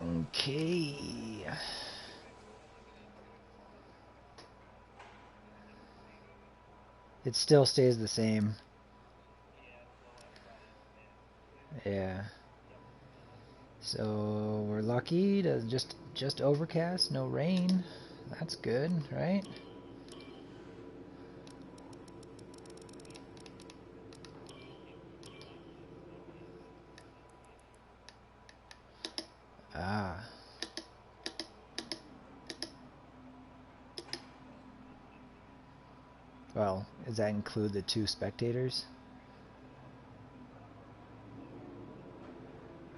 Okay. It still stays the same. Yeah. So we're lucky to just overcast, no rain. That's good, right? Ah. Well, does that include the 2 spectators?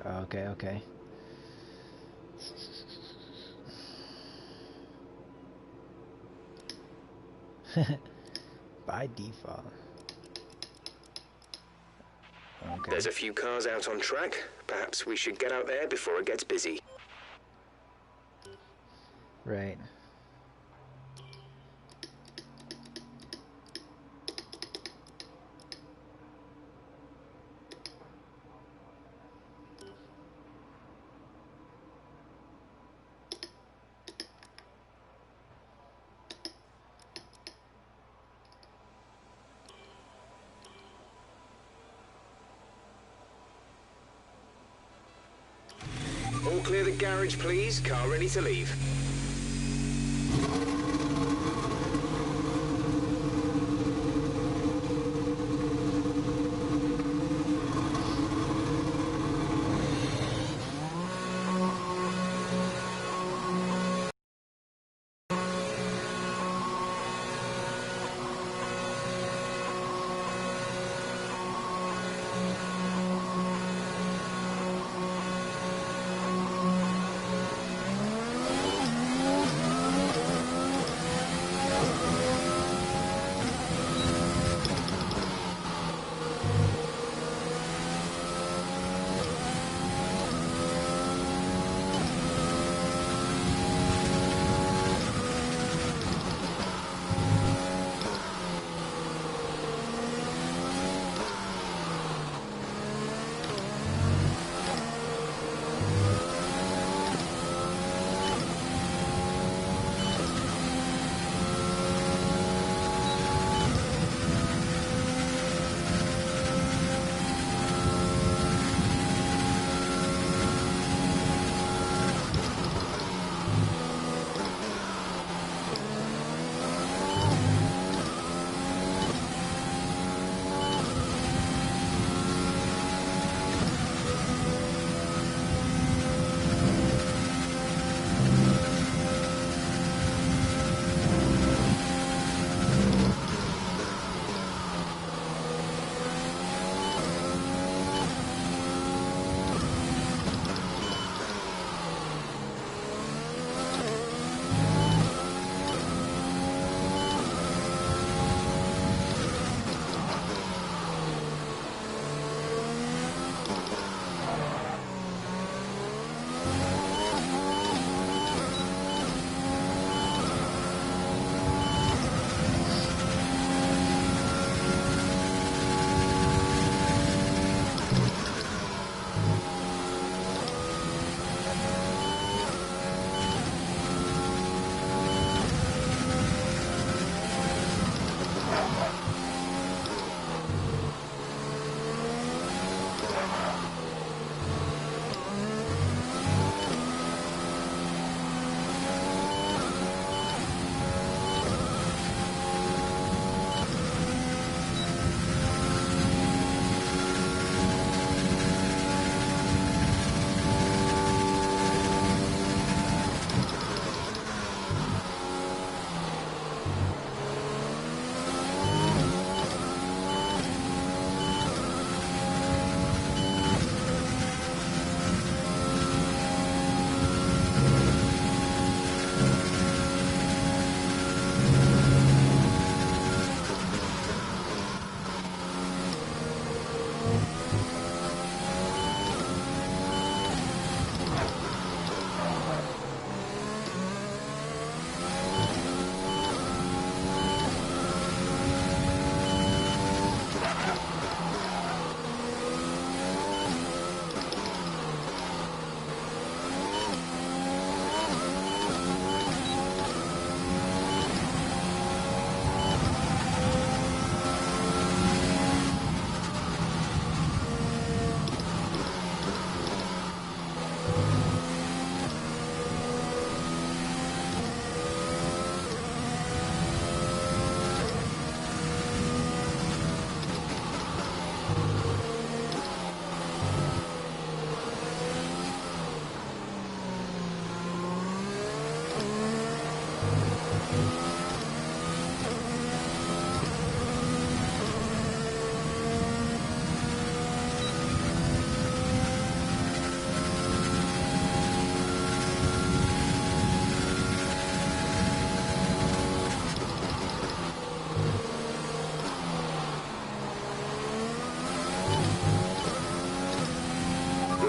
Okay, okay. By default. Okay. There's a few cars out on track. Perhaps we should get out there before it gets busy. Right. All clear the garage, please. Car ready to leave.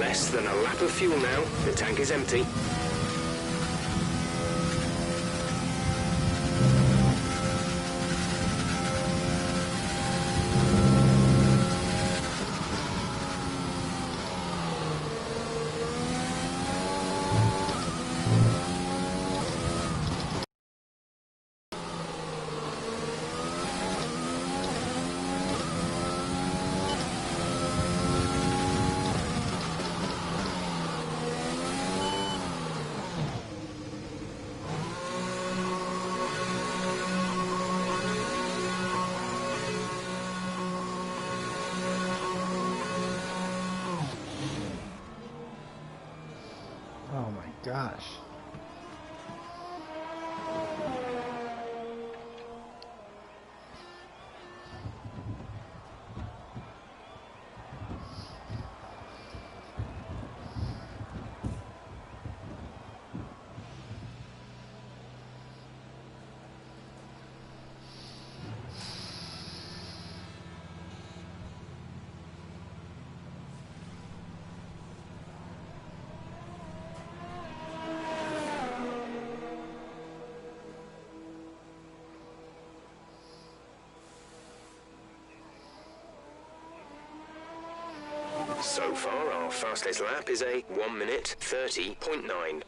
Less than a lap of fuel now. The tank is empty. Oh my gosh. So far, our fastest lap is a 1 minute 30.9.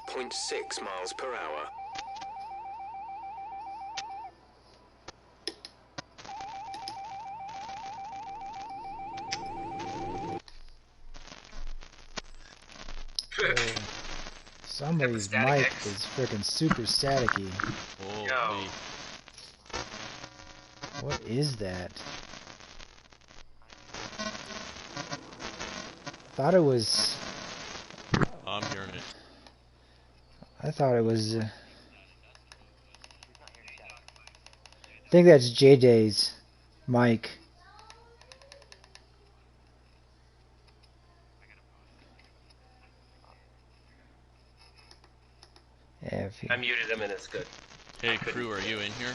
.6 miles per hour. Somebody's mic is freaking super staticky. Holy. What is that? Thought it was. I'm hearing it. I thought it was. I think that's J-Day's mic. Yeah, if you... I muted him and it's good. Hey crew, are you in here?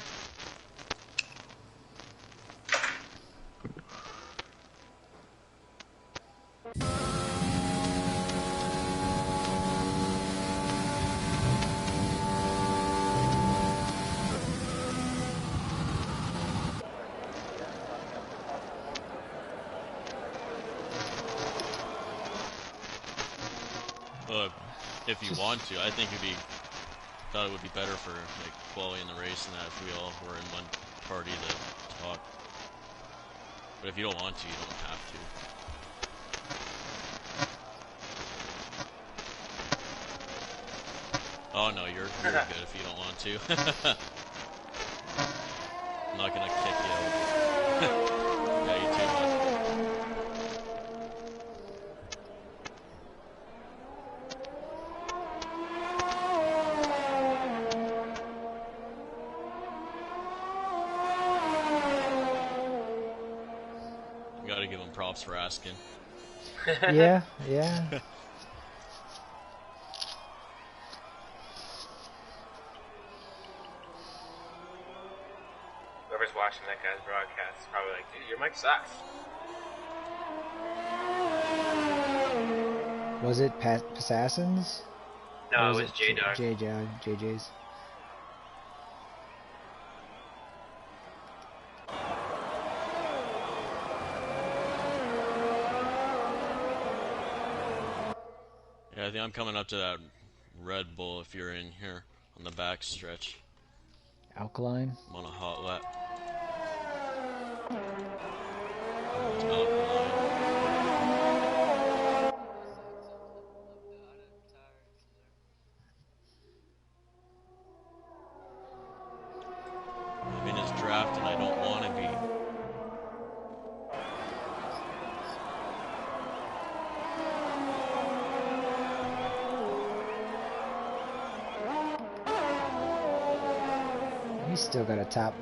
If you want to, I think thought it would be better for like quality in the race and that if we all were in one party to talk. But if you don't want to, you don't have to. Oh no, you're good if you don't want to. I'm not gonna kick you out. Yeah, you too much. Gotta give him props for asking. Yeah, yeah. whoever's watching that guy's broadcast is probably like, dude, your mic sucks. Was it Assassins? No, it was J-Dog. JJ's. Yeah, I think I'm coming up to that Red Bull if you're in here on the back stretch. Alkaline? I'm on a hot lap. It's Alkaline. I'm in his draft and I don't want to be. He's still got a top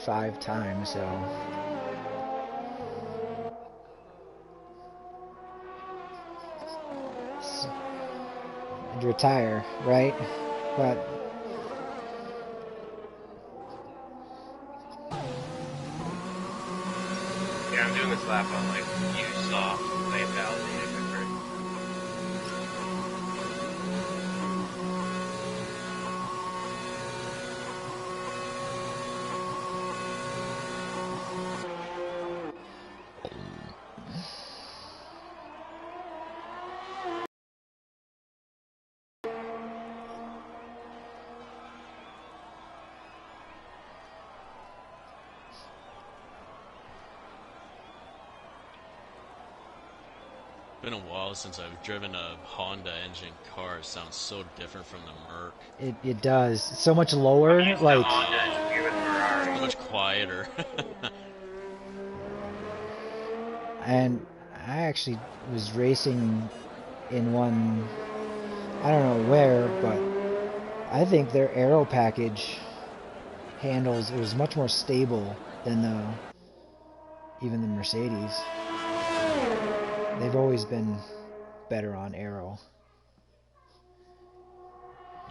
5 time, so... And retire, right? But... Yeah, I'm doing this lap on like use soft, play validated at first. Been a while since I've driven a Honda engine car. It sounds so different from the Merc. It does. It's so much lower, like... So much quieter. And I actually was racing in one... I don't know where, but... I think their aero package handles... It was much more stable than even the Mercedes. They've always been better on aero.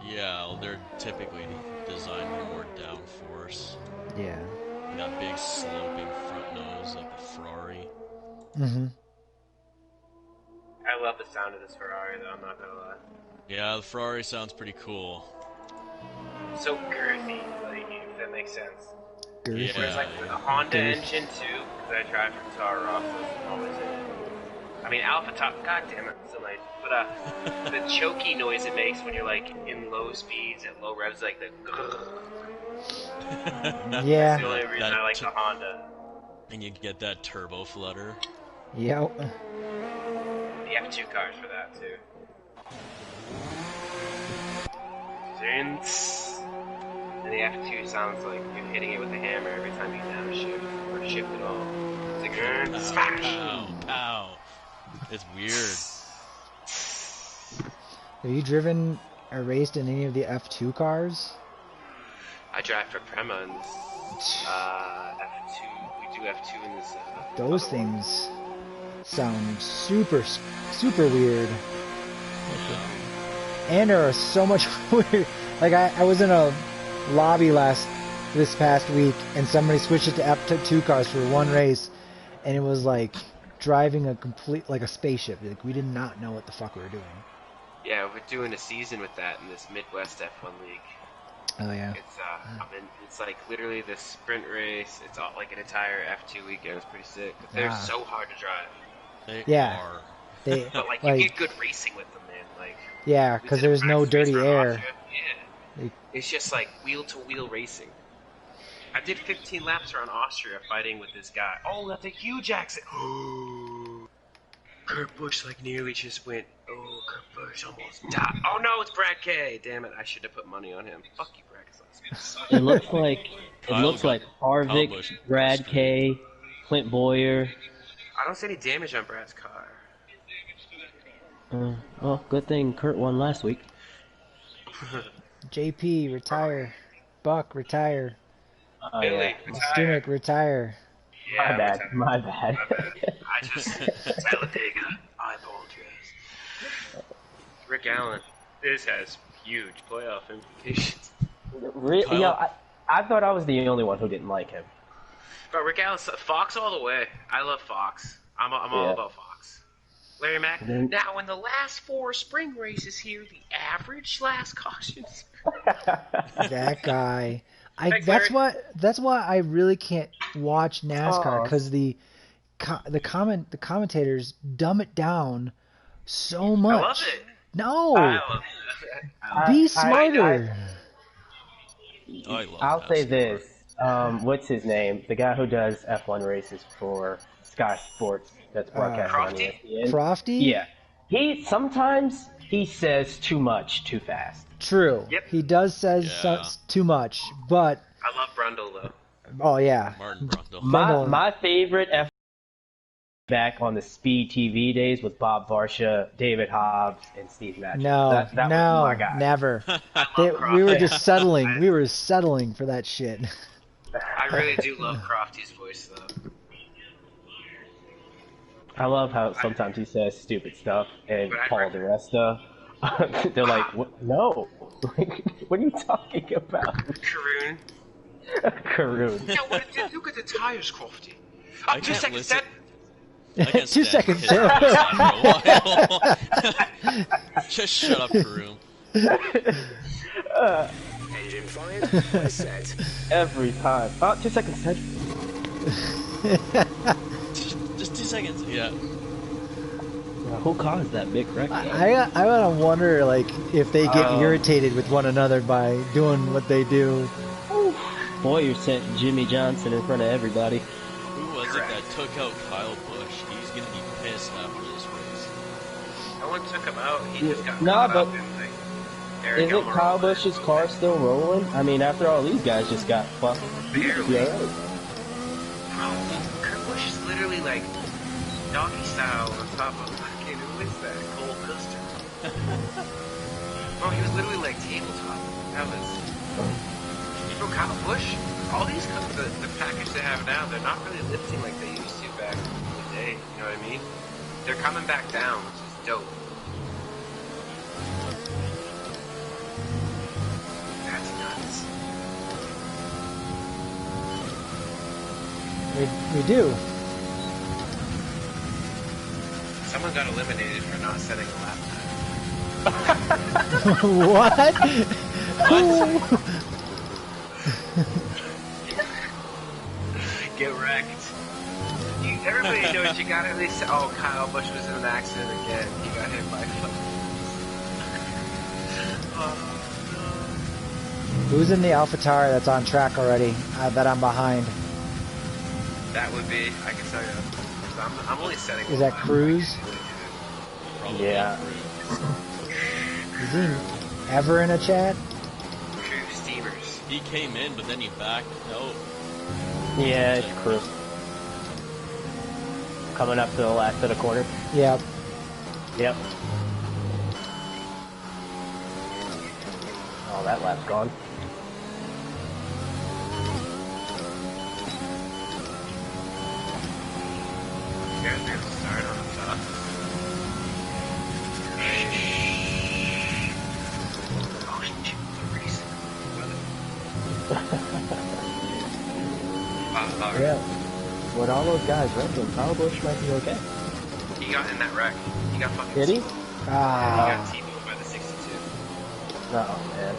Yeah, well, they're typically designed for more downforce. Yeah. And that big sloping front nose like the Ferrari. Mm-hmm. I love the sound of this Ferrari, though, I'm not gonna lie. Yeah, the Ferrari sounds pretty cool. So girthy, like, if that makes sense. Girthy. Yeah, Whereas, like, with a Honda engine, too, because I drive from Toro Rosso, I'm always in. I mean, Alpha Top, god damn it, so nice. But, the choky noise it makes when you're, like, in low speeds at low revs, like the Yeah. That's the only reason I like the Honda. And you get that turbo flutter. Yep. The F2 cars for that, too. Since... And the F2 sounds like you're hitting it with a hammer every time you downshift, or shift at all. It's like, smash! Pow, pow. It's weird. Have you driven or raced in any of the F2 cars? I drive for Prema in this F2. We do F2 in this. Those things sound super weird. And are so much weird. Like I was in a lobby this past week, and somebody switched it to F2 cars for one race, and it was like driving a like a spaceship. Like we did not know what the fuck we were doing. Yeah, we're doing a season with that in this Midwest F1 league. Oh yeah. It's like literally this sprint race. It's all like an entire F2 weekend. It's pretty sick. But they're so hard to drive. They Yeah. are. But like you get good racing with them, man. Like yeah, because there's no dirty air. Yeah. It's just like wheel to wheel racing. I did 15 laps around Austria fighting with this guy. Oh, that's a huge accident. Kurt Busch like nearly just went. Oh, Kurt Busch almost died. Oh no, it's Brad K. Damn it! I should have put money on him. Fuck you, Brad. It looks like Harvick, Busch. Brad K, Clint Boyer. I don't see any damage on Brad's car. Well, good thing Kurt won last week. JP, retire. Buck, retire. Billy, Stumick, retire. Yeah, My bad. I just Talladega. I apologize. Rick Allen. This has huge playoff implications. Really? You know, I thought I was the only one who didn't like him. But regardless, Fox all the way. I love Fox. I'm all about Fox. Larry Mack. Now, in the last 4 spring races here, the average last cautions. That guy. Thanks, That's Larry. why I really can't watch NASCAR, Oh. because the commentators dumb it down so much. I love it. No, I love it. be smarter. Oh, I love I'll say NASCAR. this. What's his name? The guy who does F1 races for Sky Sports that's broadcast on Crofty? ESPN. Crofty? Yeah. Sometimes he says too much too fast. True. Yep. He does says Yeah. too much, but I love Brundle, though. oh yeah. Martin Brundle. My favorite F back on the Speed TV days with Bob Varsha, David Hobbs, and Steve Matthews. No, that was no, my guy. never. Crofty. We were just settling. We were settling for that shit. I really do love Crofty's voice, though. I love how sometimes he says stupid stuff, and But I'd Paul rather- DeResta, they're like, what? No, what are you talking about? Karoon. Karoon. Yeah, look at the tires, Crofty. I 2 can't seconds, listen. Dad. I can't 2 stand seconds. his voice after a while. Just shut up, Karoom. Engine fired. Set. Every time. 2 seconds, Ted. Just 2 seconds. Yeah. Who caused that big wreck? I gotta wonder, like, if they get irritated with one another by doing what they do. Boyer sent Jimmy Johnson in front of everybody. Who was it that took out Kyle Busch? He's gonna be pissed after this race. No one took him out. He just got Nah, caught but up in like Eric Isn't Almirola. Kyle Busch's car still rolling? I mean, after all these guys just got fucked. Barely. Yeah. Bro, Kurt Busch is literally like doggy style on top of fucking, who is that? Cole Custer. Bro, he was literally like tabletop. That was. Bro, Kyle Busch, all these, the package they have now, they're not really lifting like they used to back in the day. You know what I mean? They're coming back down, which is dope. That's nuts. We do. Someone got eliminated for not setting a lap time. What? Who? Get wrecked. Everybody knows you gotta at least say, oh, Kyle Busch was in an accident again. He got hit by a foot. Who's in the AlphaTauri that's on track already? That I'm behind. That would be, I can tell you. I'm only setting Is a that lap. Cruz? Probably Yeah. Cruz. Is he ever in a chat? Cruz Steamers. He came in, but then he backed out. Yeah, it's Chris. Coming up to the last of the corner. Yep. Yep. Oh, that lap's gone. You guys are gonna start on the top. Oh, shit. The race. Yeah. With all those guys wrestling, Kyle Busch might be okay. He got in that wreck. He got fucking. Did he? He Ah. got T-boned by the 62. Oh, man.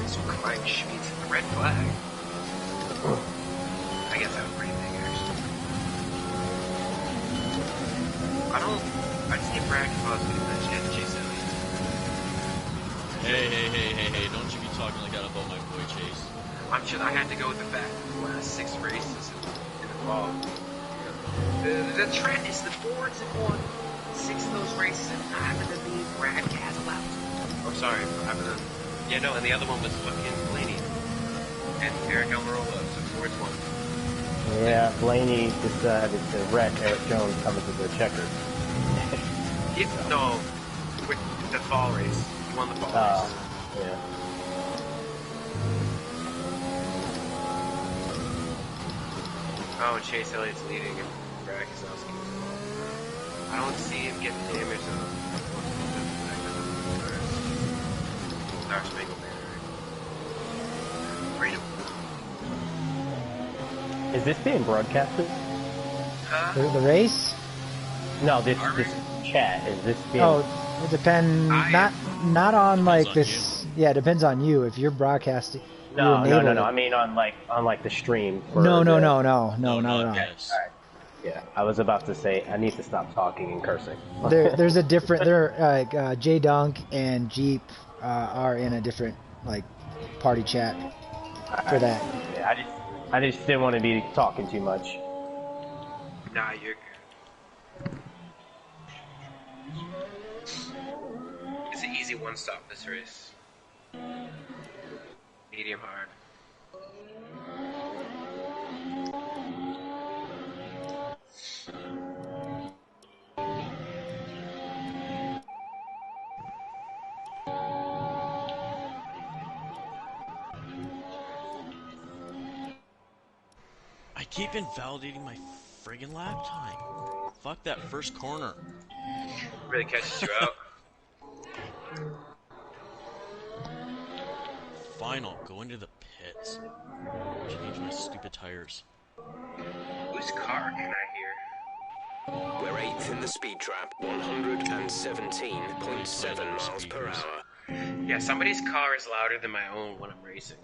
So Klein Schmidt's the red flag. I guess that was pretty big, actually. I just get bragged if I was going to mention Chase Elliott. Hey, don't you be talking like that about my boy Chase. I'm sure I had to go with the fact that the last 6 races in the fall. The trend is the Fords have won 6 of those races and 5 of them being Brad Keselowski. Oh, sorry, 5 of them. Yeah, no, and the other one was fucking Blaney and Eric Almirola, so Fords won. Yeah, Blaney decided to wreck Eric Jones coming to the checkers. No, with the fall race. He won the fall race. Yeah. Oh, and Chase Elliott's leading and Brad Keselowski was involved. I don't see him getting damaged on Star Spangled Banner. Freedom. Is this being broadcasted? The race? No, this chat. Is this being... Oh, it depends. Not on like on this. Yeah, it depends on you. If you're broadcasting, you No. enable it. I mean on like the stream. For No, the... not at all. Yes. Alright. Yeah, I was about to say I need to stop talking and cursing. There's a different. J Dunk and Jeep are in a different like party chat for that. Yeah, I just didn't want to be talking too much. Nah, you're good. It's an easy one-stop, this race. Medium hard. I keep invalidating my friggin' lap time. Fuck that first corner. Really catches you out. Final, go into the pits. Change my stupid tires. Whose car can I hear? We're 8th in the speed trap, 117.7 miles per hour. Yeah, somebody's car is louder than my own when I'm racing.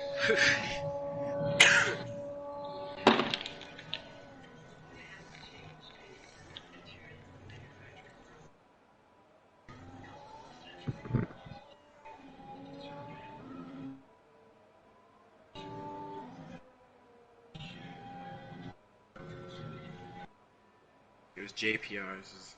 It was JPR's.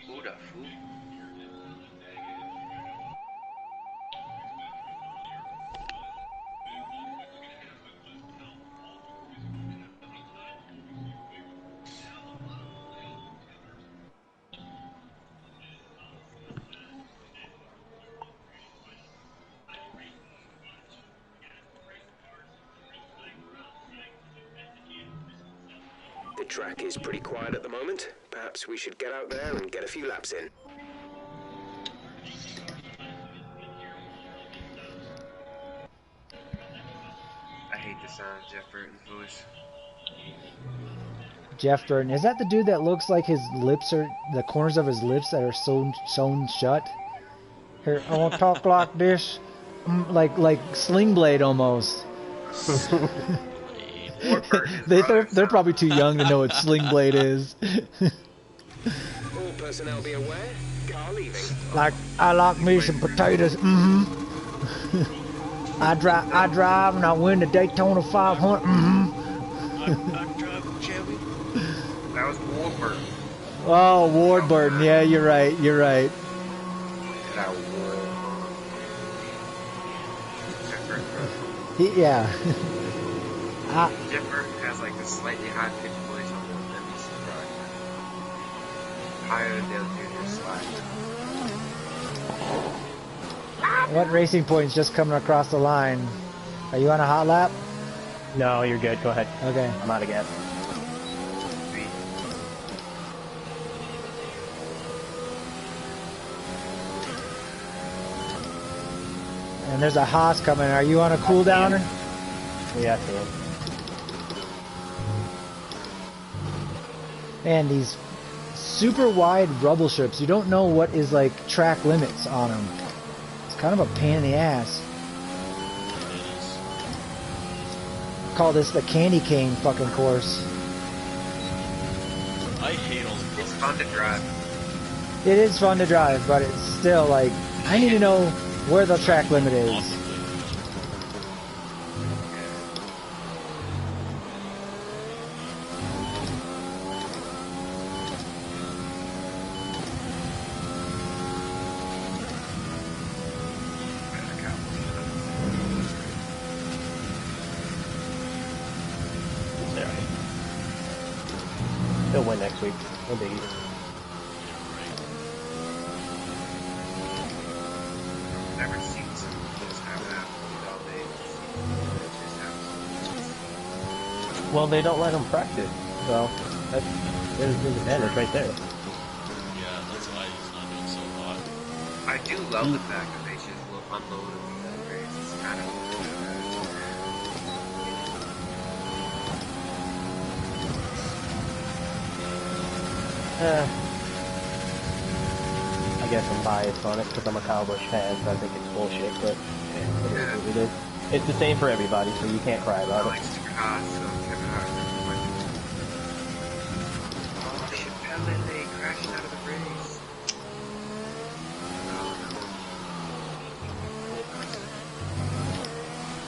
Who the fool? The track is pretty quiet at the moment. Perhaps we should get out there and get a few laps in. I hate the sound of Jeff Burton's voice. Jeff Burton, is that the dude that looks like his lips are the corners of his lips that are sewn shut? Here, I won't talk like this, like Sling Blade almost. They're probably too young to know what Sling Blade is. All personnel be aware. Car leaving. Like I like me some potatoes. I drive and I win the Daytona 500. I'm driving Chevy. That was Warburton. Oh, Ward Burton. Yeah, you're right. That was Jeff Burton. Yeah. Jeff Burton has like this slightly high-pitched voice on the NBC broadcast. Higher than Dale Jr.'s slide. What racing point's just coming across the line? Are you on a hot lap? No, you're good. Go ahead. Okay. I'm out of gas. Sweet. And there's a Haas coming. Are you on a cooldowner? Yeah, I see him. Man, these super wide rubble strips, you don't know what is like track limits on them. It's kind of a pain in the ass. Call this the candy cane fucking course. I hate all the It's colors. fun to drive. It is fun to drive, but it's still like, I need to know where the track limit is. He'll win next week. No biggie. Never seen someone just have an athlete all day. Well, they don't let him practice, so that's there's his advantage right there. Yeah, that's why he's not doing so hot. I do love the fact that they just unload him in that race. It's kind of I guess I'm biased on it because I'm a Kyle Busch fan, so I think it's bullshit, but it is what it is. It's the same for everybody, so you can't cry I about like it. super hot, so Kevin Hart. Oh shit, they crashed out of the race.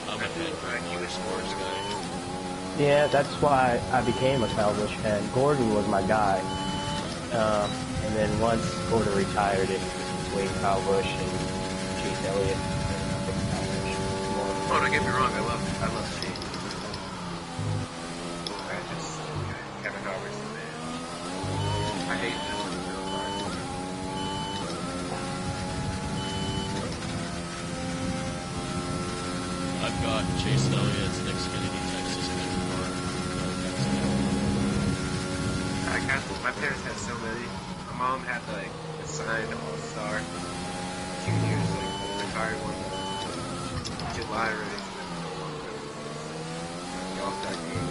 I'm a fan for a sports guy. Yeah, that's why I became a Kyle Busch fan. Gordon was my guy. And then once Gordon retired, it was between Kyle Busch and Chase Elliott. Oh, don't get me wrong, I love Shane. Kevin Hart's the man. I hate this one real hard. I've got Chase Elliott's Xfinity Texas car. My parents had so many. My mom had like a signed All-Star juniors, like the car one July race. The All-Star game.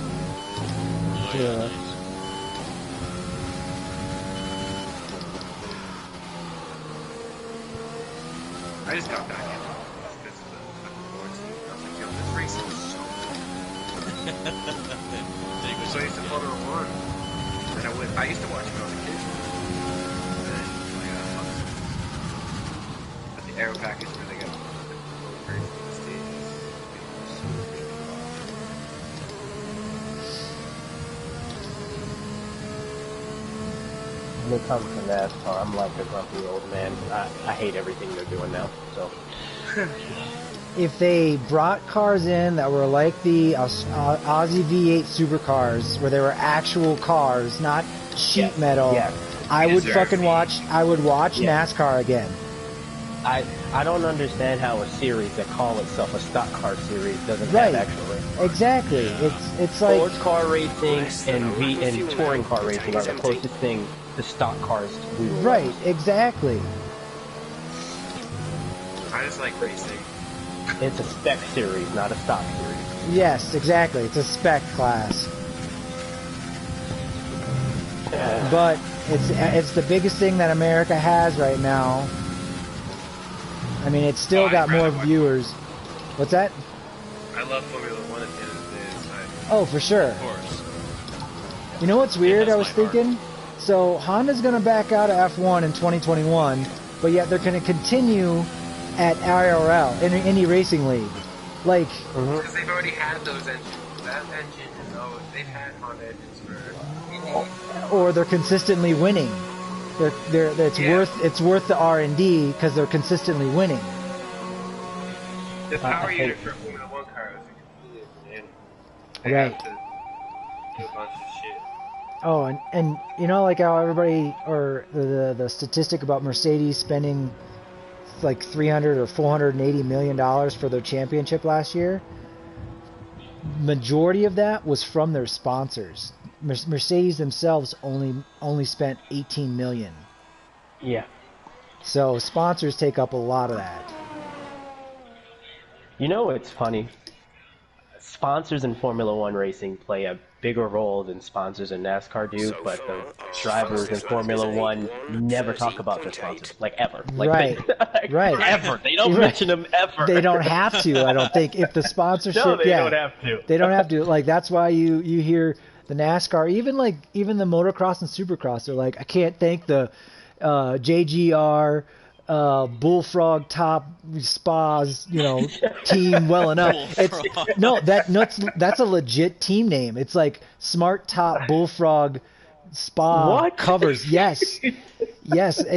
Oh, Yeah. nice. I just got back in because of the quarantine. I was like, yo, this race is so good. So I used to Formula One. And I used to watch it when I was a kid. And then, but the aero package where they got the very the stages. When it comes to NASCAR, I'm like a grumpy old man. I hate everything they're doing now. So If they brought cars in that were like the Aussie V8 supercars, where they were actual cars, not sheet metal, I would fucking watch. I would watch NASCAR again. I don't understand how a series that call itself a stock car series doesn't Right. have actual race. Exactly. It's like Sports car racing and touring car racing are the closest thing to stock cars we will right. race. Exactly. I just like racing. It's a spec series, not a stock series. Yes, exactly. It's a spec class, but it's the biggest thing that America has right now. I mean, it's still got more viewers. What's that? I love Formula One at the end of the day. It's fine. Oh, for sure. Of course. You know what's weird? has I was my heart. thinking. So Honda's going to back out of F1 in 2021, but yet they're going to continue at IRL, Indy Racing League. Like, Because they've already had those engines. That engine and those, they've had Honda engines for... or they're consistently winning. It's worth the R&D because they're consistently winning. The power unit for a Formula One car is completely banana. They Right. have to do a bunch of shit. Oh, and you know, like how everybody, or the statistic about Mercedes spending like 300 or 480 million dollars for their championship last year. Majority of that was from their sponsors. Mercedes themselves only spent 18 million. Yeah. So sponsors take up a lot of that. You know, it's funny. Sponsors in Formula One racing play a bigger role than sponsors in NASCAR do, but the drivers in Formula One never talk about their sponsors, like ever. Like Right. Right. Ever. They don't Right. mention them ever. They don't have to, I don't think. If the sponsorship, No, they don't have to. They don't have to. Like, that's why you hear the NASCAR, even the motocross and supercross, they're like, I can't thank the JGR Bullfrog Top Spas, team well enough. That's a legit team name. It's like Smart Top Bullfrog Spa What? covers. Yes, it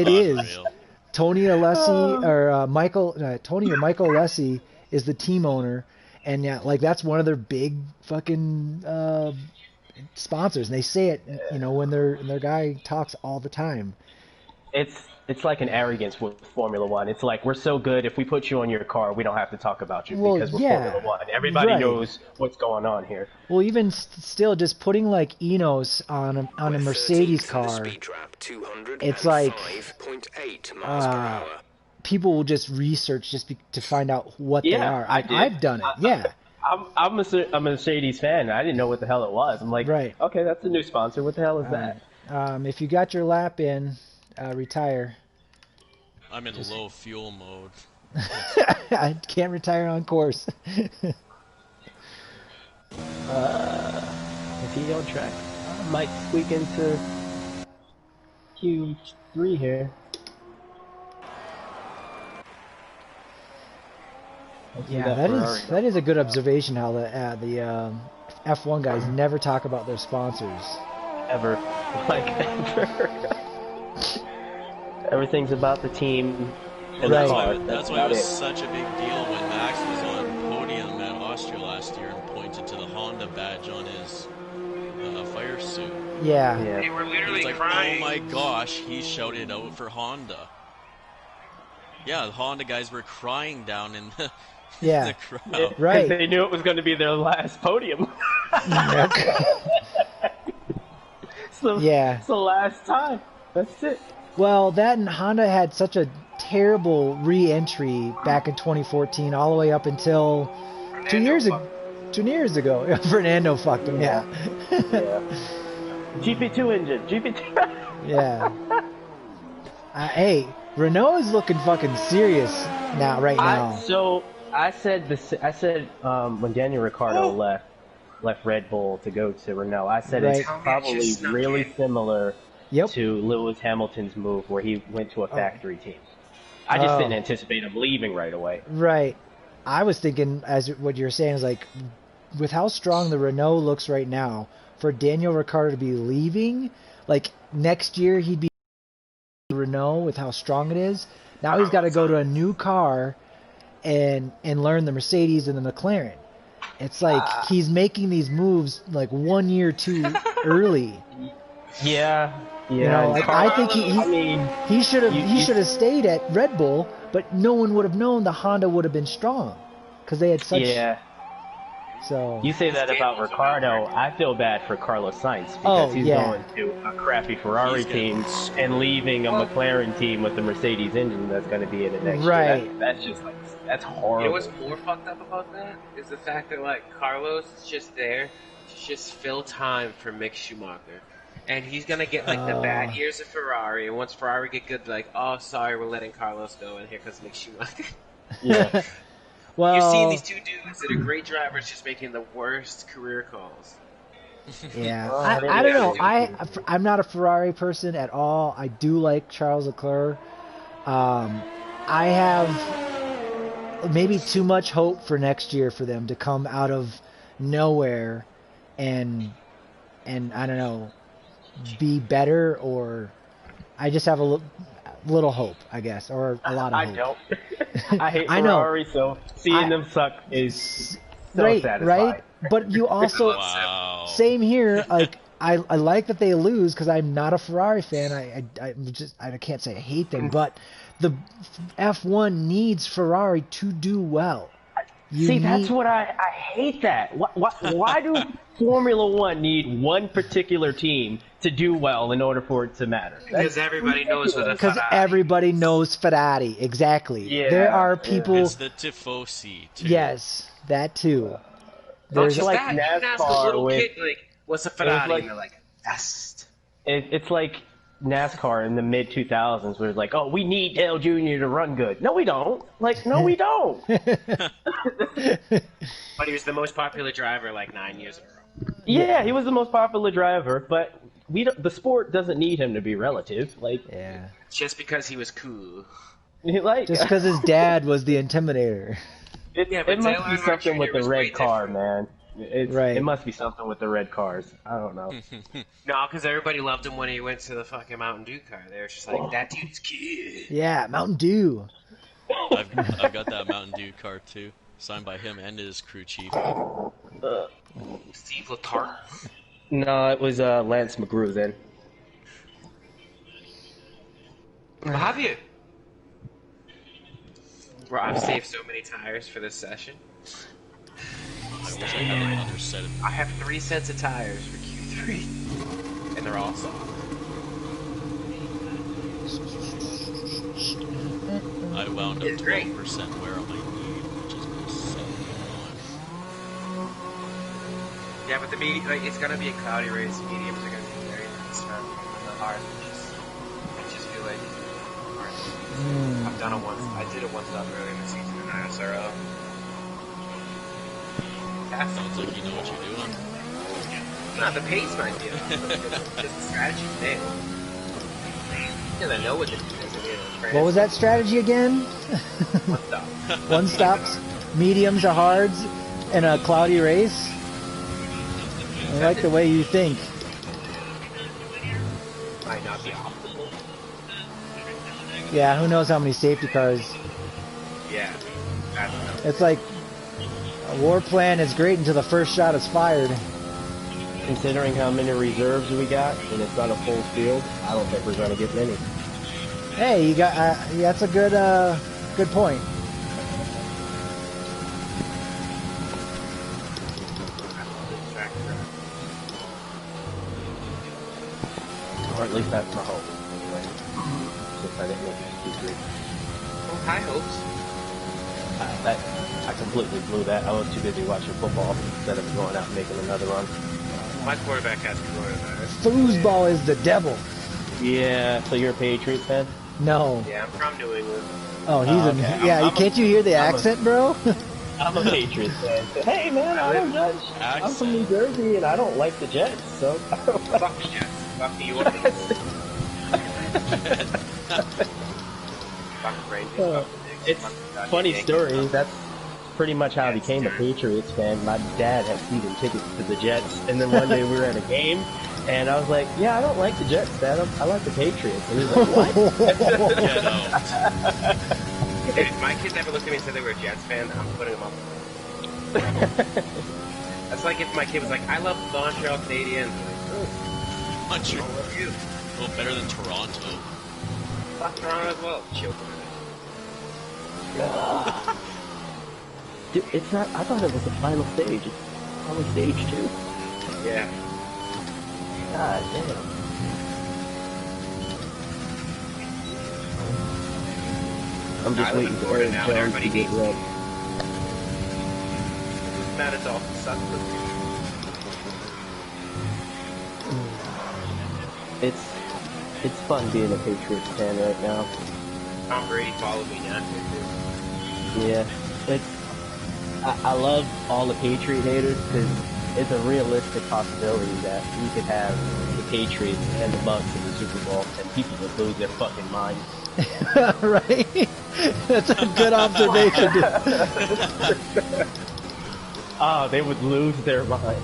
is. Unreal. Tony Alessi or Michael Alessi is the team owner, and yeah, like that's one of their big fucking sponsors, and they say it, you know, when their guy talks all the time. It's like an arrogance with Formula One. It's like, we're so good, if we put you on your car, we don't have to talk about you because we're Formula One. Everybody knows what's going on here. Well, even still, just putting like Enos on a Mercedes car, it's like people will just research to find out what they are. I've done it. I'm a Mercedes fan. I didn't know what the hell it was. I'm like, okay, that's a new sponsor. What the hell is that? If you got your lap in, retire. I'm in low fuel mode. I can't retire on course. If he don't track, I might squeak into Q3 here. Yeah, that is a good observation. How the F1 guys never talk about their sponsors. Ever, like ever. Everything's about the team. And that's why it was such a big deal when Max was on podium at Austria last year and pointed to the Honda badge on his fire suit. Yeah. They were literally like, crying. Oh my gosh, he shouted out for Honda. Yeah, the Honda guys were crying down in the, in the crowd. Right. They knew it was going to be their last podium. So, it's the last time. That's it. Well, that and Honda had such a terrible re-entry back in 2014, all the way up until 2 years ago. 2 years ago, Fernando fucked him. Yeah. GP2 engine. GP2. Yeah. Hey, Renault is looking fucking serious right now. So I said when Daniel Ricciardo left Red Bull to go to Renault, I said it's probably really similar to Lewis Hamilton's move where he went to a factory team. I just didn't anticipate him leaving right away. Right. I was thinking, as what you're saying is like, with how strong the Renault looks right now, for Daniel Ricciardo to be leaving, like next year he'd be Renault with how strong it is. Now he's got to go to a new car and learn the Mercedes and the McLaren. It's like he's making these moves like 1 year too early. Yeah. You know, like I think he should have stayed at Red Bull, but no one would have known the Honda would have been strong because they had such. Yeah. So you say that about Ricciardo. I feel bad for Carlos Sainz because he's going to a crappy Ferrari team and leaving a McLaren team with the Mercedes engine that's going to be in the next year. That's just like, that's horrible. You know what's more fucked up about that is the fact that like Carlos is just there to just fill time for Mick Schumacher. And he's gonna get like the bad years of Ferrari, and once Ferrari get good, like, oh, sorry, we're letting Carlos go, and here comes Mick Schumacher. Yeah. Well, you're seeing these two dudes that are great drivers just making the worst career calls. Yeah, I don't know. I'm not a Ferrari person at all. I do like Charles Leclerc. I have maybe too much hope for next year for them to come out of nowhere and I don't know, be better, or I just have a little hope, I guess, or a lot of hope. I don't. I hate Ferrari, so seeing them suck is so satisfying. Right? But you also, same here, like, I like that they lose because I'm not a Ferrari fan. I can't say I hate them, but the F1 needs Ferrari to do well. That's what I hate that. Why do Formula One need one particular team to do well in order for it to matter? Because everybody knows what a Ferrari. Because everybody knows Ferrari, exactly. Yeah, there are people. It's the tifosi too. Yes, that too. There's just like that. NASCAR you can ask a little with, kid, like, what's a Ferrari? And they're like, best. It's like NASCAR in the mid 2000s, where it's like, oh, we need Dale Jr. to run good. No, we don't. Like, no, we don't. But he was the most popular driver like 9 years ago. Yeah, he was the most popular driver, but the sport doesn't need him to be relative. Like, just because he was cool. Like, just because his dad was the Intimidator. It must be something with the red car, man. It must be something with the red cars. I don't know. No, because everybody loved him when he went to the fucking Mountain Dew car. They were just like, that dude's cute. Yeah, Mountain Dew. I've got that Mountain Dew car too, signed by him and his crew chief. Steve Letarte. No, it was Lance McGrew then. Have you? Bro, I've saved so many tires for this session. I wish I had another set of. I have 3 sets of tires for Q3, and they're all soft. I wound up It's great. 12% wear on my knee, which is so annoying. Yeah, but like, it's gonna be a cloudy race. Mediums are gonna be very nice. The hard, I just feel like hard. I've done it once. I did it once stop earlier in the season in ISRL. Sounds like you know what you're doing. Not the pace might be, just the strategy thing. Because I know what to do. What was that strategy again? One stop. One stops, mediums to hards, in a cloudy race. I like the way you think. Might not be optimal. Yeah, who knows how many safety cars. Yeah. I don't know. It's like a war plan is great until the first shot is fired. Considering how many reserves we got, and it's not a full field, I don't think we're going to get many. Hey, you got that's a good good point. Or at least that's my hope. Anyway, since I didn't make it to Q3. Well, high hopes. I completely blew that. I was too busy watching football instead of going out and making another run. My quarterback has coronavirus. Foosball is the devil. Yeah, so you're a Patriots fan? No. Yeah, I'm from New England. Oh, he's okay. yeah. Can't you hear the accent, bro? I'm a Patriots fan. Hey man, I don't judge. I'm from New Jersey and I don't like the Jets, so Fuck the Jets. Fuck the Yorkies. Fuck the Rangers. It's funny story. That's pretty much how I became a Patriots fan. My dad had season tickets to the Jets, and then one day we were at a game, and I was like, "Yeah, I don't like the Jets, Dad. I like the Patriots." And he's like, "What?" If my kids ever looked at me and said they were a Jets fan, I'm putting them up. That's like if my kid was like, "I love the Montreal Canadiens." Montreal. I love you. A little better than Toronto. Fuck Toronto as well. Chill. Dude, it's not. I thought it was the final stage. It's probably stage 2. Yeah. God damn. I'm just waiting for Aaron Jones to get red. That is all sucks. It's fun being a Patriots fan right now. Tom Brady followed me down here too. Yeah, I love all the Patriot haters because it's a realistic possibility that we could have the Patriots and the Bucks in the Super Bowl and people would lose their fucking minds. Right? That's a good observation. Oh, they would lose their minds.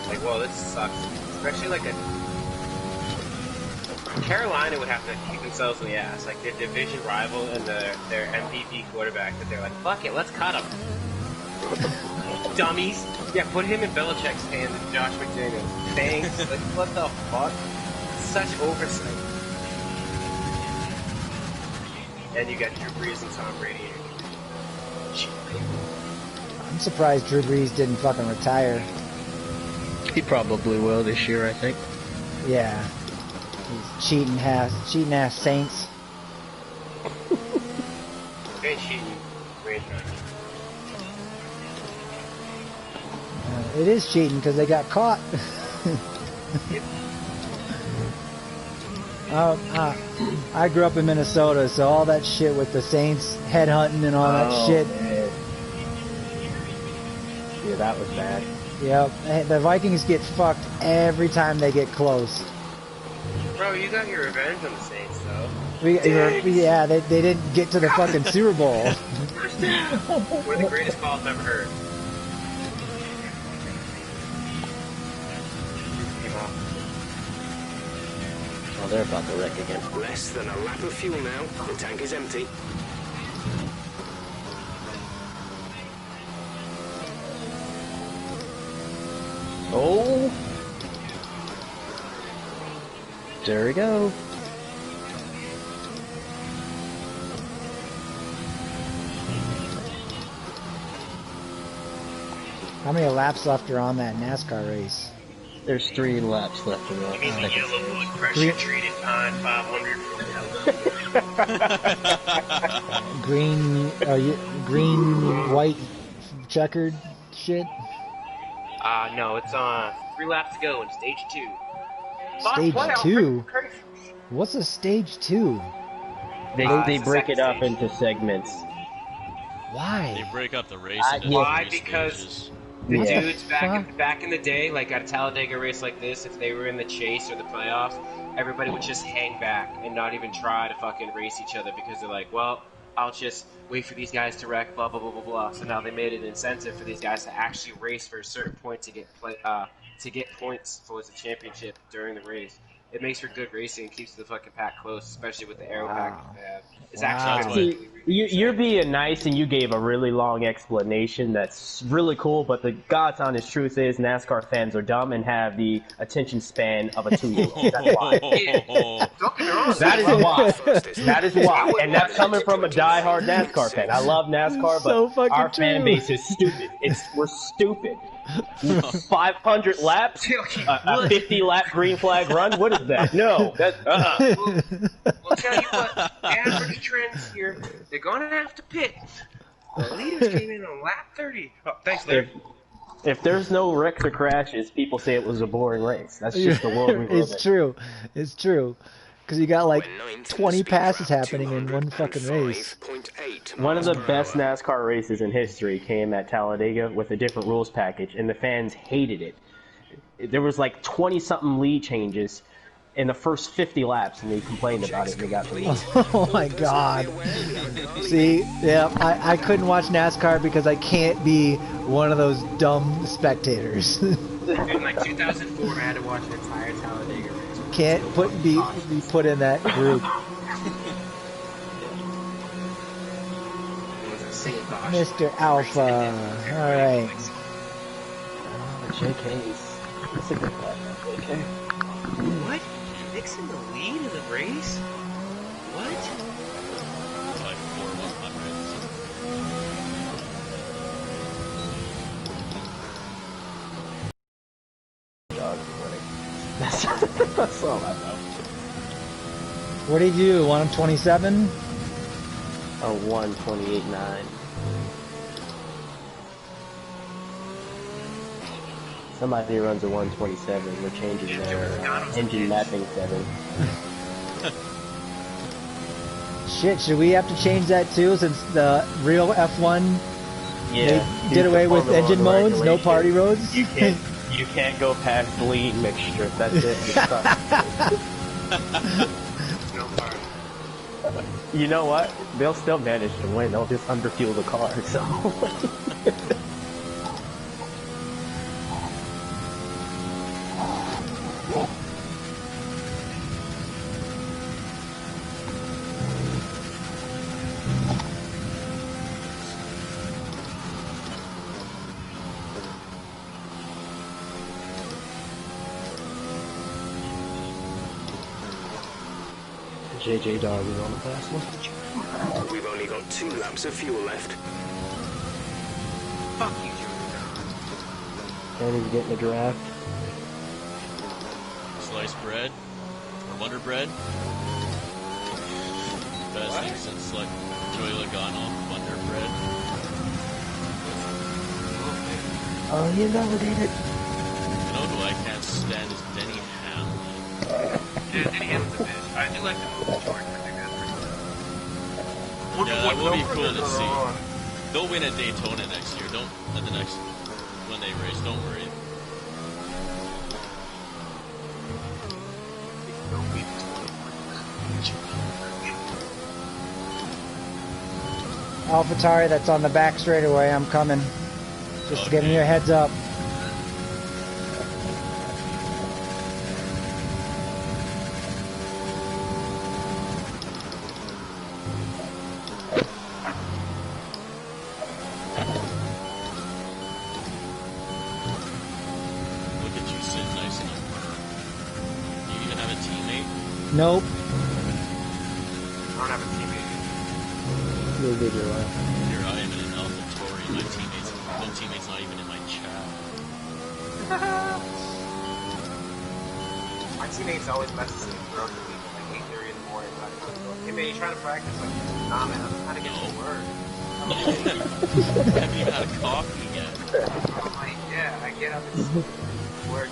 Like, well, this sucks. Especially like Carolina would have to kick themselves in the ass. Like their division rival and their MVP quarterback that they're like, fuck it, let's cut him. Dummies. Yeah, put him in Belichick's hands and Josh McDaniels. Thanks. Like, what the fuck? Such oversight. And you got Drew Brees and Tom Brady. I'm surprised Drew Brees didn't fucking retire. He probably will this year, I think. Yeah. He's cheating ass Saints. Great cheating. Great. It is cheating because they got caught. I grew up in Minnesota, so all that shit with the Saints headhunting and all that shit. Man. Yeah, that was bad. Yep, the Vikings get fucked every time they get close. Bro, you got your revenge on the Saints, though. Yeah, they didn't get to the fucking Super Bowl. One of the greatest calls I've ever heard. Oh, they're about to wreck again. Less than a lap of fuel now. The tank is empty. There we go. How many laps left are on that NASCAR race? There's 3 laps left in You mean the that. yellow blood pressure treated on 500? Green, white, checkered shit? No, it's 3 laps to go in stage 2. Stage 2? What's a stage 2? They break it up into segments. Why? They break up the race into Why? 3 Because stages. the What the dudes back in the day, like at a Talladega race like this, if they were in the chase or the playoffs, everybody would just hang back and not even try to fucking race each other because they're like, well, I'll just wait for these guys to wreck, blah blah blah blah blah. So now they made an incentive for these guys to actually race for a certain point to get points towards the championship during the race. It makes for good racing and keeps the fucking pack close, especially with the aero package they have. It's actually Wow. You're being nice and you gave a really long explanation that's really cool, but the God's honest truth is NASCAR fans are dumb and have the attention span of a 2-year-old. That's why. That is why. That is why. And that's coming from a die-hard NASCAR fan. I love NASCAR, So but our fucking fan true. base is stupid. We're stupid. 500 laps? A 50-lap green flag run? What is that? No. That's, We'll tell you what, average trends here, they're going to have to pit. The leaders came in on lap 30. Oh, thanks, Larry. If there's no wrecks or crashes, people say it was a boring race. That's just the world we live in. It's true. It's true. Because you got like 20 passes happening in one fucking race. One of the best NASCAR races in history came at Talladega with a different rules package, and the fans hated it. There was like 20-something lead changes in the first 50 laps, and they complained about it, and they got the lead. Oh my god. See, yeah, I couldn't watch NASCAR because I can't be one of those dumb spectators. In like 2004, I had to watch an entire Talladega race. Can't be put in that group. Mr. Alpha. Alright. JK's. That's a good platform, JK. What? Nixon the lead in the race? What? Like 4 100s. Dog's winning. That's all I know. What did he do? 127? A 128.9. Somebody runs a 127. We're changing their engine mapping setting. Shit, should we have to change that too since the real F1 they did away with engine modes, no party roads? You can't go past lean mixture. That's it. You're stuck. You know what? They'll still manage to win. They'll just underfuel the car. So. JJ Dog is on the fast one. We've only got 2 laps of fuel left. Fuck you, Junior. And he's getting a draft. Sliced bread or Wonder Bread. Best thing since like Joey Logano, Wonder Bread. Oh, you validated. You know who I can't stand is Denny Hamlin. Yeah, Denny Hamlin's a bitch. I do like the movie Jordan. I think that's pretty Yeah, that will be cool to see. They'll win at Daytona next year. When they race, don't worry. AlphaTauri, that's on the back straightaway. I'm coming. Just giving you a heads up. Look at you sitting nice and you even have a teammate. Nope. I don't have a teammate. No video. Here I am in an AlphaTauri. No teammate's not even in my chat. My teammates always message me throughout the week, like 8:30 in the morning. Like, hey man, you trying to practice? Like, nah man, I'm trying to get to work. I haven't even had a coffee yet. I'm like, yeah, I get up and work.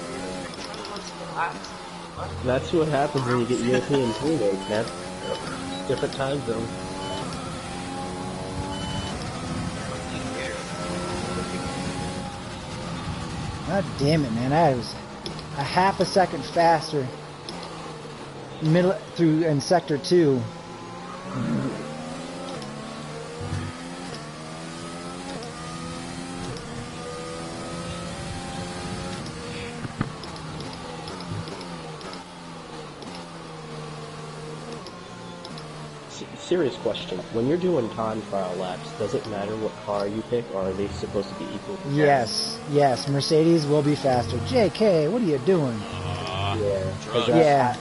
That's what happens when you get European teammates, man. Different time zone. God damn it, man! I was a half a second faster in sector 2. Serious question. When you're doing time trial laps, does it matter what car you pick, or are they supposed to be equal? Yes, yes. Mercedes will be faster. JK, what are you doing? Yeah.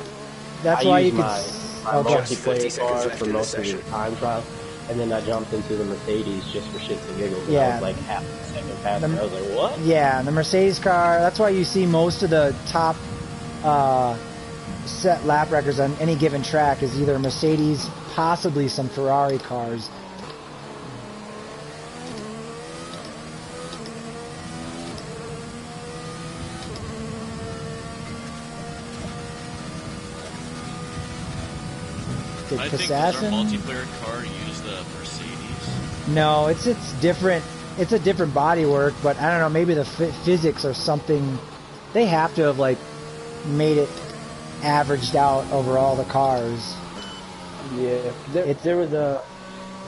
That's I why you used could. my multiplayer car for most of the time trial, and then I jumped into the Mercedes just for shits and giggles. And I was like half a second faster. I was like, what? Yeah, the Mercedes car. That's why you see most of the top set lap records on any given track is either Mercedes, possibly some Ferrari cars. I think, does our multiplayer car use the Mercedes? No, it's different. It's a different bodywork, but I don't know. Maybe the physics or something. They have to have like made it averaged out over all the cars. Yeah, there was a.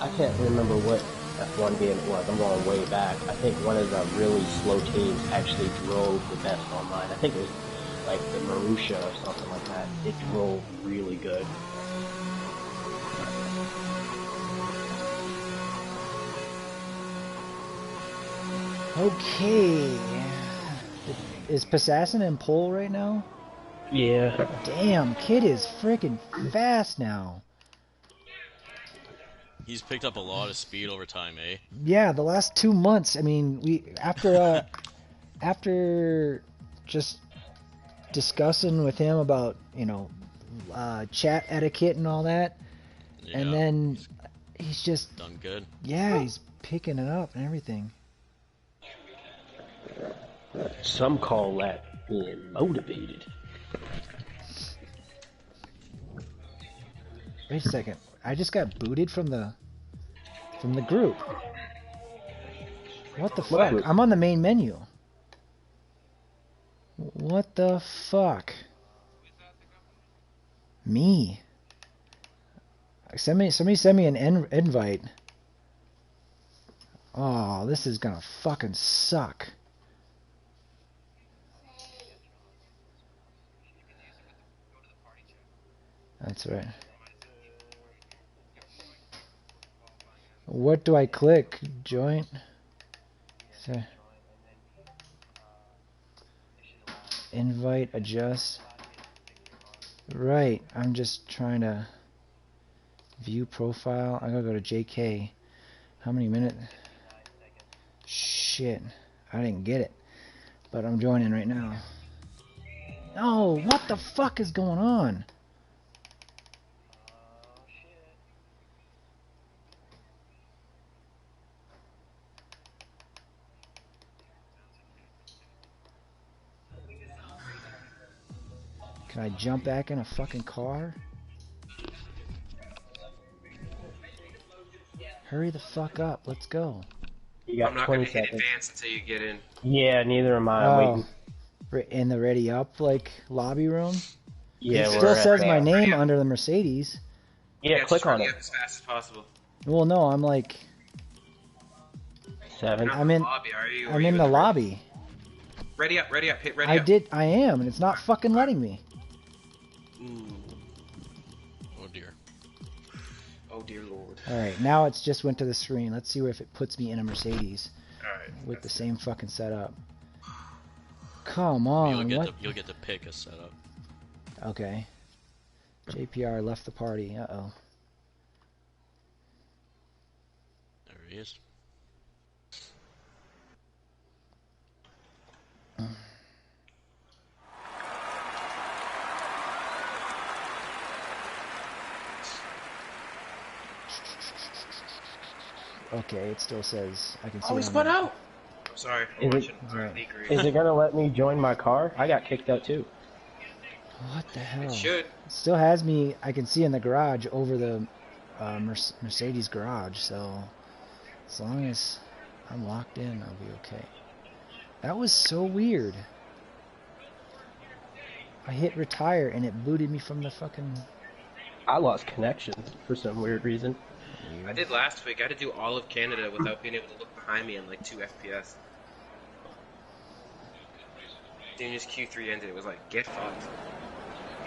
I can't remember what F1 game it was. I'm going way back. I think one of the really slow teams actually drove the best online. I think it was like the Marussia or something like that. It drove really good. Okay. Is Passassin in pole right now? Yeah. Damn, kid is freaking fast now. He's picked up a lot of speed over time, eh? Yeah, the last 2 months. I mean, after just discussing with him about, chat etiquette and all that, Yeah, and then he's just done good. Yeah, he's picking it up and everything. Some call that being motivated. Wait a second. I just got booted from the group. What the fuck? Group? I'm on the main menu. What the fuck? Me. Somebody send me an invite. Oh, this is gonna fucking suck. That's right. What do I click? Join? So, invite, adjust. Right, I'm just trying to view profile. I gotta go to JK. How many minutes? Shit, I didn't get it. But I'm joining right now. Oh, what the fuck is going on? Can I jump back in a fucking car? Hurry the fuck up. Let's go. You got I'm not 20 gonna hit seconds. advance until you get in. Yeah, neither am I. I'm waiting. In the ready up like lobby room? Yeah, it still says my name under the Mercedes. Yeah, click on it. As fast as possible. Well, no, I'm like 7. I'm in. Lobby, are you? I'm in the lobby. Ready up, hit ready up. I am, and it's not fucking letting me. Ooh. Oh dear. Oh dear lord. Alright, now it's just went to the screen. Let's see if it puts me in a Mercedes. Alright. With the same fucking setup. Come on, You'll get to pick a setup. Okay. JPR left the party. Uh-oh. There he is. Okay, it still says I can see. Oh, he it on spun the- out. I'm sorry. I'm watching Right. league race. Is it gonna let me join my car? I got kicked out too. What the hell? It should. It still has me. I can see in the garage over the Mercedes garage. So as long as I'm locked in, I'll be okay. That was so weird. I hit retire and it booted me from the fucking. I lost connection for some weird reason. I did last week. I had to do all of Canada without being able to look behind me in like 2 FPS. Daniel's Q3 ended. It was like, get fucked.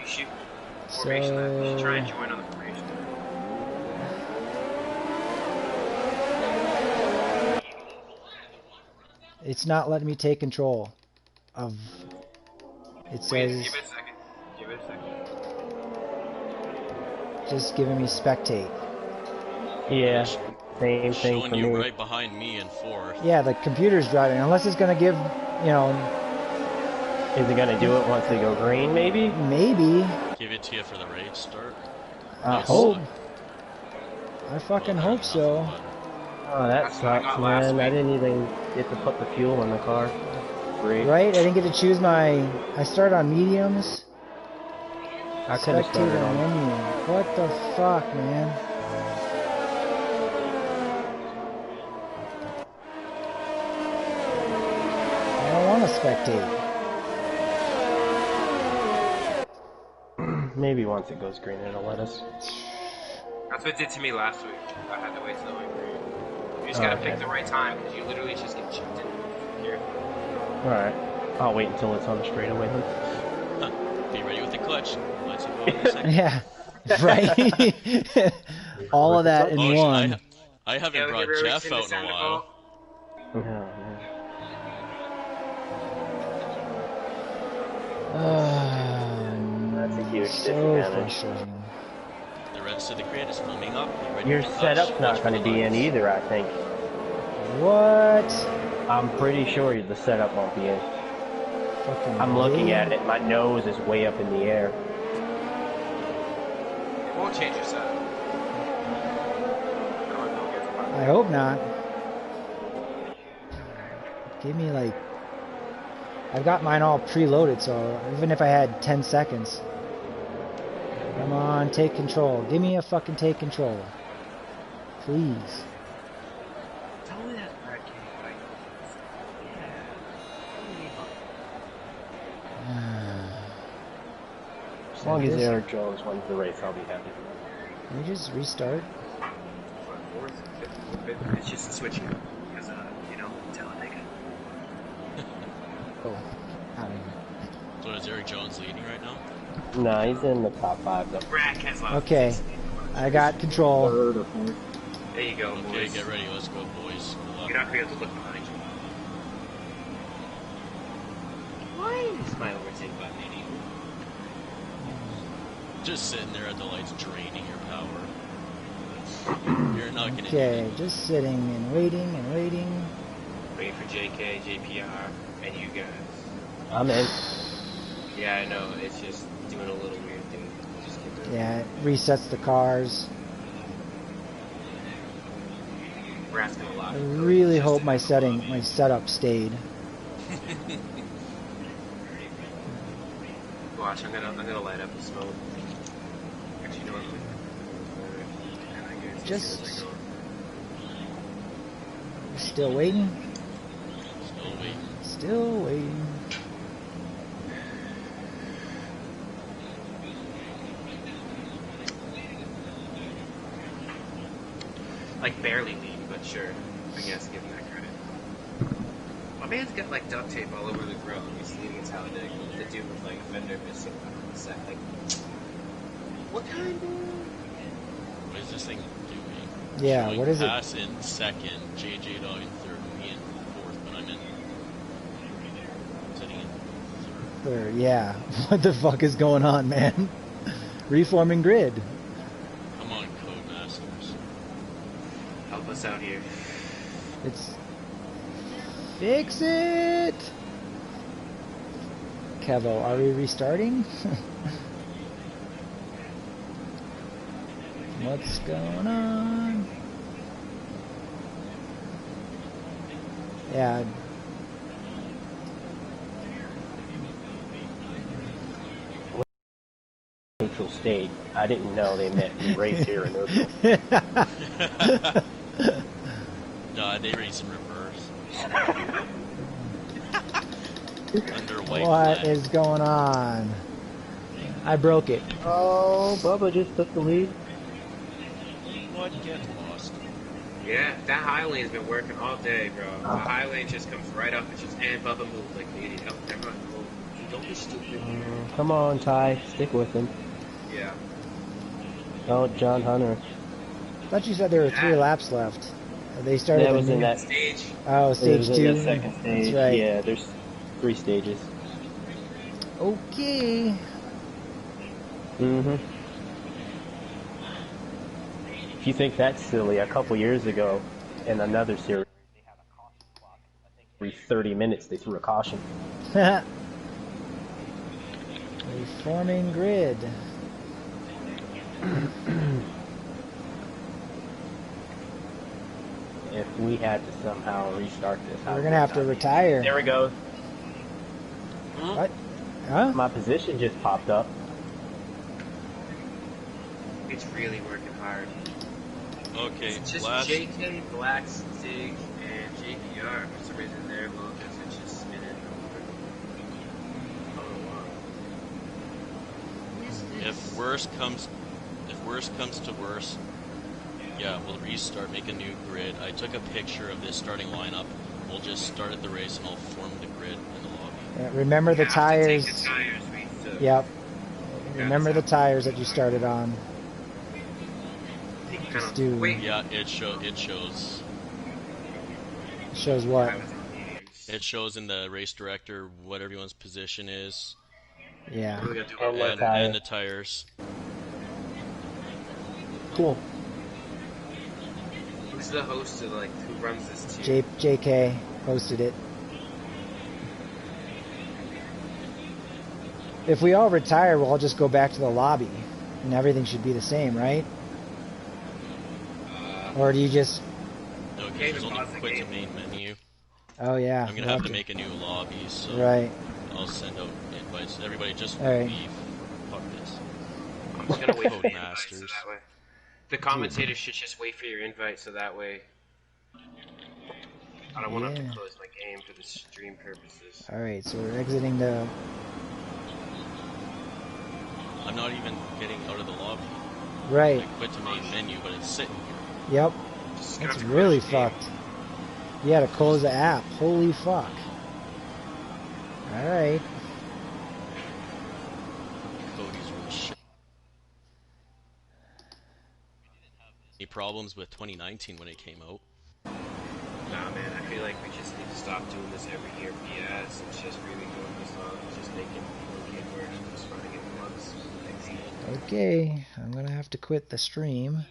You shoot formation lap. You should try and join on the formation. It's not letting me take control of. It says Wait, give it a second. Give it a second. just giving me spectate. Yeah, same thing Showing for you me. right behind me in fourth. Yeah, the computer's driving. Unless it's gonna give, you know, Is it gonna do it once they go green? Maybe. maybe. Give it to you for the race start. I Nice. hope. I fucking Well, hope enough, so. but Oh, that That's what I sucks, got last man. I week. didn't even get to put the fuel in the car. Great. Right? I didn't get to choose my. I started on mediums. I could have started Spectator on. menu. What the fuck, man? I don't want to spectate. Maybe once it goes green, it'll let us. That's what it did to me last week. I had to wait till it went green. You just gotta pick the right time because you literally just get chipped in here. Alright. I'll wait until it's on the straightaway then. be ready with the clutch. Let's go in a second. Yeah. Right? All of that in Oh, one. I haven't Yeah, brought we Jeff in the out in a center while. Oh, man. That's a huge So disadvantage. frustrating. The rest of the grid is filming up. Be ready Your with the clutch. setup's not Watch going for to the be in lights. either, I think. What? I'm pretty sure the setup won't be in. Fucking I'm looking lame. at it. My nose is way up in the air. It won't change your setup. I hope not. Give me like. I've got mine all preloaded, so even if I had 10 seconds. Come on, take control. Give me a fucking take control. Please. Tell me that Brad can't fight. As long as This- Eric Jones wins the race, I'll be happy. Can we just restart? It's just switching because, Talladega. Oh, out of here. So is Eric Jones leading right now? Nah, he's in the top 5 though. Brad Keselowski. Okay, I got control. Third or fourth. There you go, Okay, boys. get ready. Let's go, boys. Good luck. You're not gonna be able to look behind you. Why is my overtake button idiot? Just sitting there at the lights, draining your power. You're not gonna. Okay, just sitting and waiting and waiting. Waiting for JK, JPR, and you guys. I'm in. Yeah, I know. It's just doing a little weird thing. Just keep it. Yeah, it resets the cars. We're asking a lot. I really hope my setup stayed. Watch, I'm gonna light up the smoke. Actually, no, Just- Still waiting. Still waiting. Still waiting. like barely lean, but sure. I guess give him that credit. My man's got like duct tape all over the grill and he's leaning his Talladega. The dude with like a fender missing on the set. Like, what kind of... What is this thing doing? Yeah, Showing what is it? Pass in second, JJ Dog in third, me in fourth, but I'm in. Sitting in third. Yeah. What the fuck is going on, man? Reforming grid. Come on, Codemasters. Help us out here. It's... Fix it! Kevo, are we restarting? What's going on? Yeah. Neutral state. I didn't know they meant race here in neutral. No, they race in reverse. Under white What flag. is going on? I broke it. Oh, Bubba just took the lead. What? Get lost. Yeah, that high lane's been working all day, bro. The high lane just comes right up and just and Bubba moves like an idiot. Oh, never mind. Oh, don't be stupid. Come on, Ty. Stick with him. Yeah. Oh, John Hunter. I thought you said there were 3 laps left. They started That a was new... in that Stage. Oh, it stage was in 2. that second stage. That's right. Yeah, there's 3 stages. Okay. Mm-hmm. If you think that's silly, a couple years ago, in another series, they had a caution clock. I think every 30 minutes they threw a caution. Reforming grid. If we had to somehow restart this, We're gonna have to retire. There we go. What? Huh? My position just popped up. It's really working hard. Okay, It's just last. JK, Black, Zig, and JPR. For some reason their logos are just spinning over. Oh, wow. If worse comes to worse, yeah, we'll restart, make a new grid. I took a picture of this starting lineup. We'll just start at the race and I'll form the grid in the lobby. Yeah, remember the You have to take tires. the tires we took. Yep. Remember the tires that you started on. Kind Just of do- wait. Yeah, it shows. Shows what? I was in games. It shows in the race director what everyone's position is Yeah. What are we gonna do And about the that? tire. and the tires. Cool. Who's the host of like who runs this team? JK posted it. If we all retire, we'll all just go back to the lobby, and everything should be the same, right? Or do you just... Okay, there's David, only pause the quit to game. main menu. Oh, yeah. I'm gonna have to make a new lobby, so Right. I'll send out invites. Everybody just All right. leave. Fuck this. I'm just gonna wait for the invite so Codemasters. that way. The commentators should just wait for your invite so that way I don't want to have Yeah. to close my game for the stream purposes. All right, so we're exiting the... I'm not even getting out of the lobby. Right. I quit to main menu, but it's sitting here. Yep. Just gonna That's have to really close the game. fucked. You had to close the app. Holy fuck. All right. Cody's really shit. Any problems with 2019 when it came out? Nah, man, I feel like we just need to stop doing this every year BS. It's just really going this on. It's just making people get worse. Just running it once. Next year. Okay. I'm going to have to quit the stream.